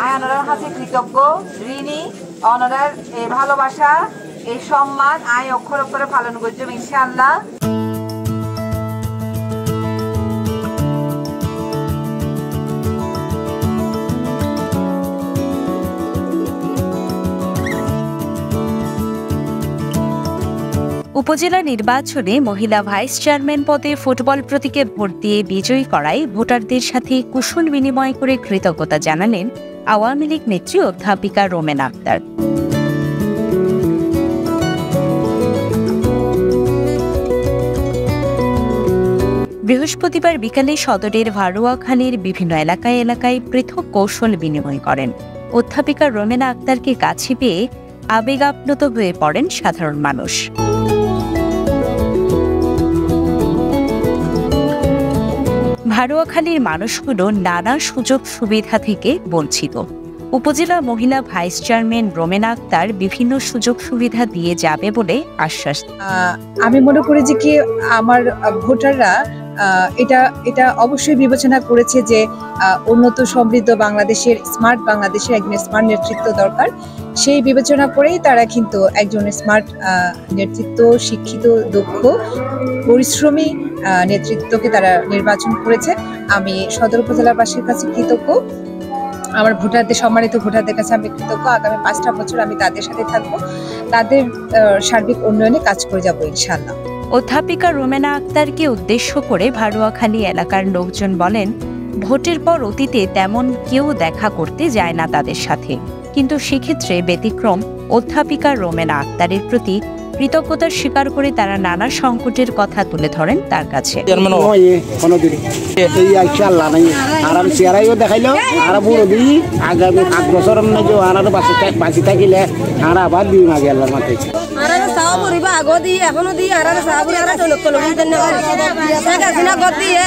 আয় ওনার কাছে কৃতজ্ঞ, ঋণী, ওনার এই ভালোবাসা, এই সম্মান আয় অক্ষর অক্ষরে পালন করছো ইনশাআল্লাহ। উপজেলা নির্বাচনে মহিলা ভাইস চেয়ারম্যান পদে ফুটবল প্রতীকে ভোট দিয়ে বিজয়ী করায় ভোটারদের সাথে কুশল বিনিময় করে কৃতজ্ঞতা জানালেন আওয়ামী লীগ নেত্রী অধ্যাপিকা রোমেনা আক্তার। বৃহস্পতিবার বিকালে সদরের ভারুয়াখালীর বিভিন্ন এলাকায় পৃথক কৌশল বিনিময় করেন। অধ্যাপিকা রোমেনা আক্তারকে কাছে পেয়ে আবেগাপ্লুত হয়ে পড়েন সাধারণ মানুষ। ভারুয়াখালীর মানুষগুলো নানা সুযোগ সুবিধা থেকে বঞ্চিত। উপজেলা মহিলা ভাইস চেয়ারম্যান রোমেনা আক্তার বিভিন্ন সুযোগ সুবিধা দিয়ে যাবে বলে আশ্বাস। আমি মনে করি যে কি আমার ভোটাররা এটা অবশ্যই বিবেচনা করেছে যে উন্নত সমৃদ্ধ বাংলাদেশের স্মার্ট বাংলাদেশের একজন স্মার্ট নেতৃত্ব দরকার। সেই বিবেচনা করেই তারা কিন্তু একজন স্মার্ট নেতৃত্ব, শিক্ষিত, দক্ষ, পরিশ্রমী নেতৃত্বকে তারা নির্বাচন করেছে। আমি সদর উপজেলাবাসীর কাছে কৃতজ্ঞ, আমার ভোটারদের, সম্মানিত ভোটারদের কাছে আমি কৃতজ্ঞ। আগামী 5টা বছর আমি তাদের সাথে থাকবো, তাদের সার্বিক উন্নয়নে কাজ করে যাবো ইনশাআল্লাহ। অধ্যাপিকা রোমেনা আক্তারকে উদ্দেশ্য করে ভারুয়াখালী এলাকার লোকজন বলেন, ভোটের পর অতীতে তেমন কেউ দেখা করতে যায় না তাদের সাথে, কিন্তু সেক্ষেত্রে ব্যতিক্রম অধ্যাপিকা রোমেনা আক্তারের প্রতি কৃতজ্ঞতা স্বীকার করে তারা নানা সংকটের কথা তুলে ধরেন তার কাছে। দেখাইলো আর বুড়ো দিই আগামী 5 বছর বাঁচি থাকিলে আর আবার দিই মাগে আল্লাহর মাথায় এখনো দিই আর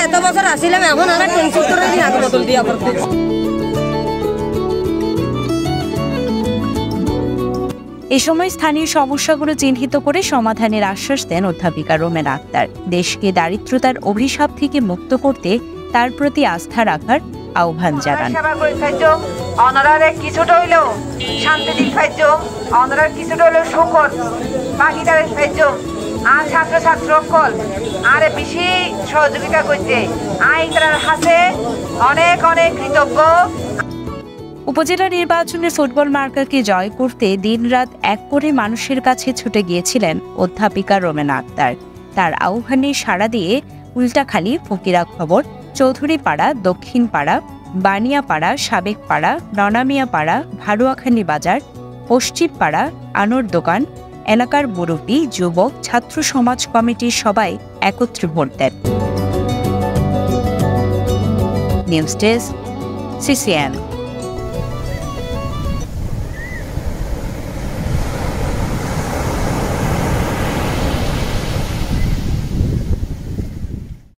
এত বছর আসিলাম এখন আর বোতল দিয়ে এ সময় স্থানীয় সমস্যাগুলো চিহ্নিত করে সমাধানের আশ্বাস দেন অধ্যাপিকা রোমেনা আক্তার। দেশকে দারিদ্রতার অভিশাপ থেকে মুক্ত করতে তার প্রতি আস্থা রাখার আহ্বান জানান। কিছুটা হইলেও শান্তি দিক খাইছ, অনারার কিছুটা হইলেও শকর বাকিটারে খাইছ, আর ছাত্র সকল আর বেশি সহযোগিতা করছে। আই তার হাতে অনেক অনেক কৃতজ্ঞ। উপজেলা নির্বাচনে ফুটবল মার্কাকে জয় করতে দিনরাত এক করে মানুষের কাছে ছুটে গিয়েছিলেন অধ্যাপিকা রোমেনা আক্তার। তার আহ্বানে সাড়া দিয়ে উল্টাখালী, ফকিরাখবর, চৌধুরীপাড়া, দক্ষিণপাড়া, বানিয়াপাড়া, সাবেকপাড়া, ননামিয়াপাড়া, ভারুয়াখালী বাজার, পশ্চিমপাড়া, আনোর দোকান এলাকার মুরব্বী, যুবক, ছাত্র সমাজ কমিটির সবাই একত্রে ভোট দেন। News desk, CCN।